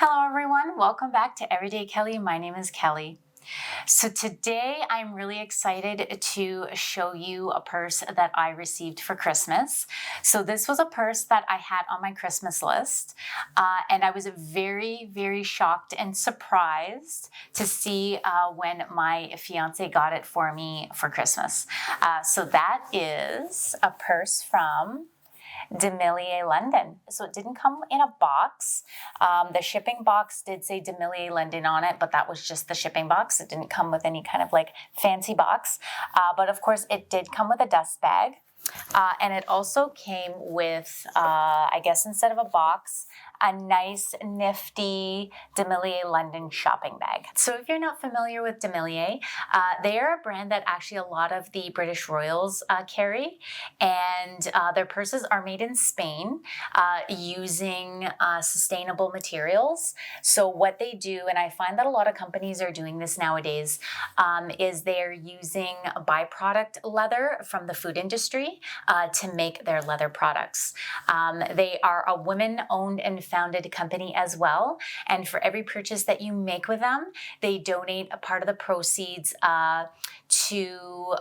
Hello everyone, welcome back to Everyday Kelly. My name is Kelly. So today I'm really excited to show you a purse that I received for Christmas. So this was a purse that I had on my Christmas list, and I was very, very shocked and surprised to see when my fiance got it for me for Christmas. So that is a purse from DeMellier London. So it didn't come in a box. The shipping box did say DeMellier London on it, but that was just the shipping box. It didn't come with any kind of like fancy box. But of course it did come with a dust bag. And it also came with, I guess instead of a box, a nice nifty DeMellier London shopping bag. So if you're not familiar with DeMellier, they are a brand that actually a lot of the British royals carry, and their purses are made in Spain using sustainable materials. So what they do, and I find that a lot of companies are doing this nowadays, is they're using byproduct leather from the food industry to make their leather products. They are a women-owned and founded company as well, and for every purchase that you make with them, they donate a part of the proceeds to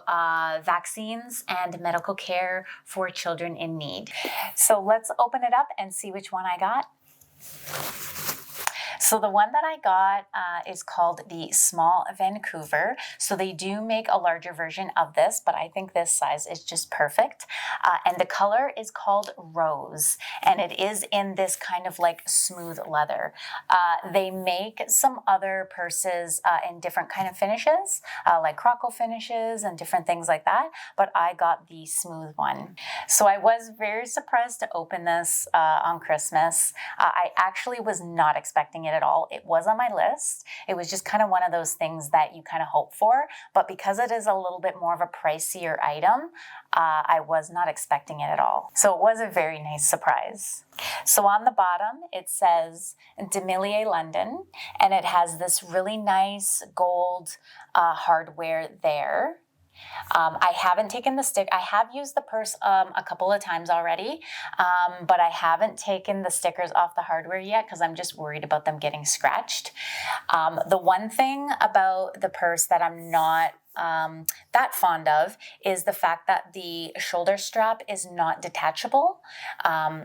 vaccines and medical care for children in need. So let's open it up and see which one I got. So the one that I got is called the Small Vancouver. So they do make a larger version of this, but I think this size is just perfect. And the color is called Rose, and it is in this kind of like smooth leather. They make some other purses in different kind of finishes, like crockle finishes and different things like that, but I got the smooth one. So I was very surprised to open this on Christmas. I actually was not expecting it at all. It was on my list. It was just kind of one of those things that you kind of hope for, but because it is a little bit more of a pricier item, I was not expecting it at all. So it was a very nice surprise. So on the bottom, it says DeMellier London, and it has this really nice gold hardware there. I haven't taken the stick. I have used the purse a couple of times already, but I haven't taken the stickers off the hardware yet because I'm just worried about them getting scratched. The one thing about the purse that I'm not that fond of is the fact that the shoulder strap is not detachable.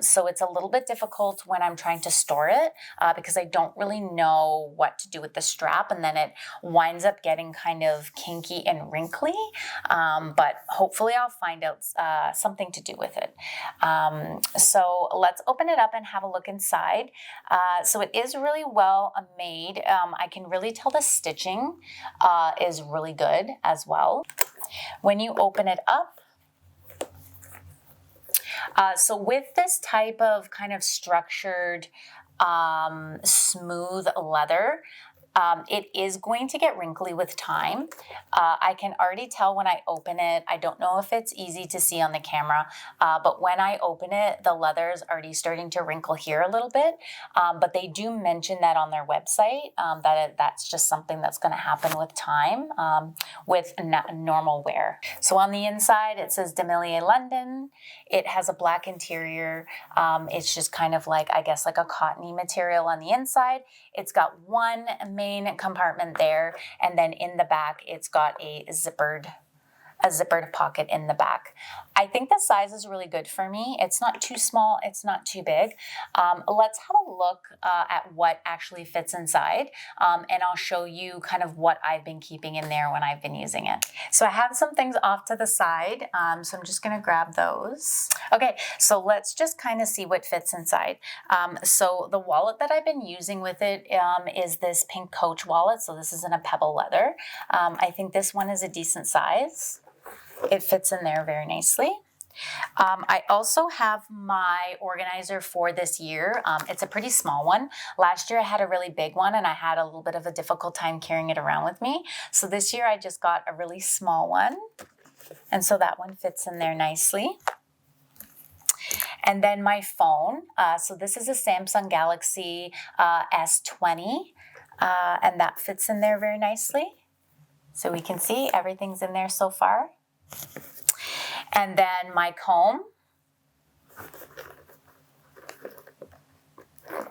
So it's a little bit difficult when I'm trying to store it because I don't really know what to do with the strap, and then it winds up getting kind of kinky and wrinkly. But hopefully I'll find out something to do with it. So let's open it up and have a look inside. So it is really well made. I can really tell the stitching is really good as well. When you open it up, so with this type of kind of structured, smooth leather, it is going to get wrinkly with time. I can already tell when I open it. I don't know if it's easy to see on the camera, but when I open it, the leather is already starting to wrinkle here a little bit. But they do mention that on their website, that's just something that's going to happen with time with normal wear. So on the inside, it says DeMellier London. It has a black interior. It's just kind of like, I guess, like a cottony material on the inside. It's got one main compartment there, and then in the back it's got a zippered pocket in the back. I think the size is really good for me. It's not too small, it's not too big. Let's have a look at what actually fits inside, and I'll show you kind of what I've been keeping in there when I've been using it. So I have some things off to the side, so I'm just gonna grab those. Okay, so let's just kind of see what fits inside. So the wallet that I've been using with it is this pink Coach wallet. So this is in a pebble leather. I think this one is a decent size. It fits in there very nicely. I also have my organizer for this year. It's a pretty small one. Last year I had a really big one and I had a little bit of a difficult time carrying it around with me. So this year I just got a really small one. And so that one fits in there nicely. And then my phone. So this is a Samsung Galaxy S20, and that fits in there very nicely. So we can see everything's in there so far. And then my comb.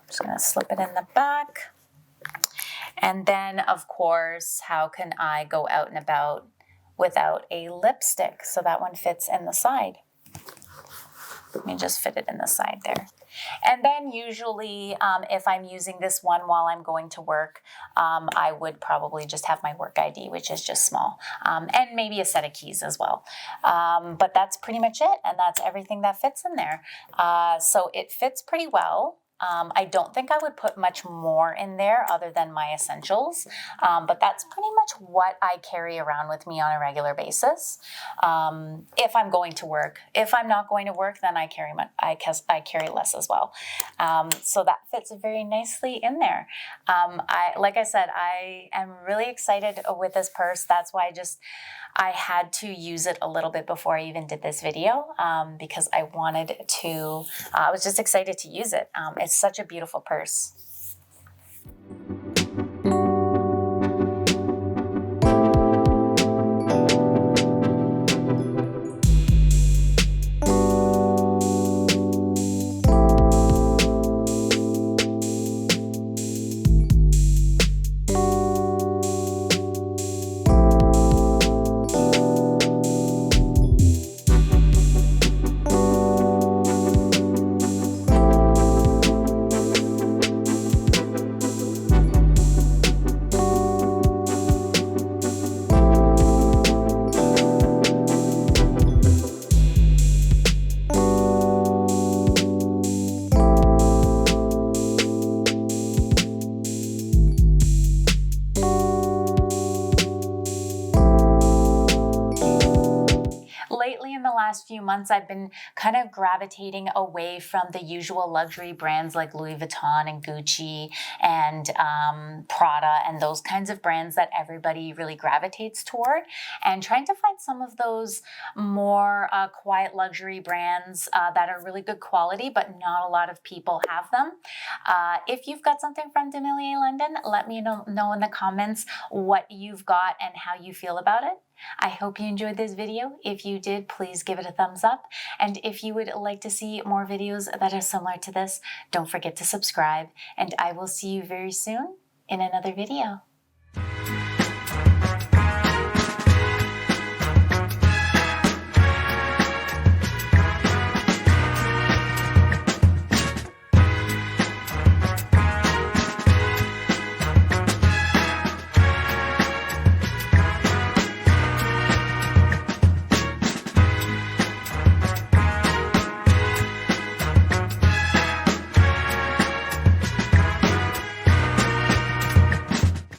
Just gonna slip it in the back. And then, of course, how can I go out and about without a lipstick? So that one fits in the side. Let me just fit it in the side there. And then usually if I'm using this one while I'm going to work, I would probably just have my work ID, which is just small, and maybe a set of keys as well. But that's pretty much it, and that's everything that fits in there. So it fits pretty well. I don't think I would put much more in there other than my essentials, but that's pretty much what I carry around with me on a regular basis. If I'm going to work, if I'm not going to work, then I carry less as well. So that fits very nicely in there. Like I said, I am really excited with this purse. That's why I had to use it a little bit before I even did this video, because I was just excited to use it. It's such a beautiful purse. Lately, in the last few months, I've been kind of gravitating away from the usual luxury brands like Louis Vuitton and Gucci and Prada and those kinds of brands that everybody really gravitates toward, and trying to find some of those more quiet luxury brands that are really good quality, but not a lot of people have them. If you've got something from DeMellier London, let me know in the comments what you've got and how you feel about it. I hope you enjoyed this video. If you did, please give it a thumbs up. And if you would like to see more videos that are similar to this, don't forget to subscribe. And I will see you very soon in another video.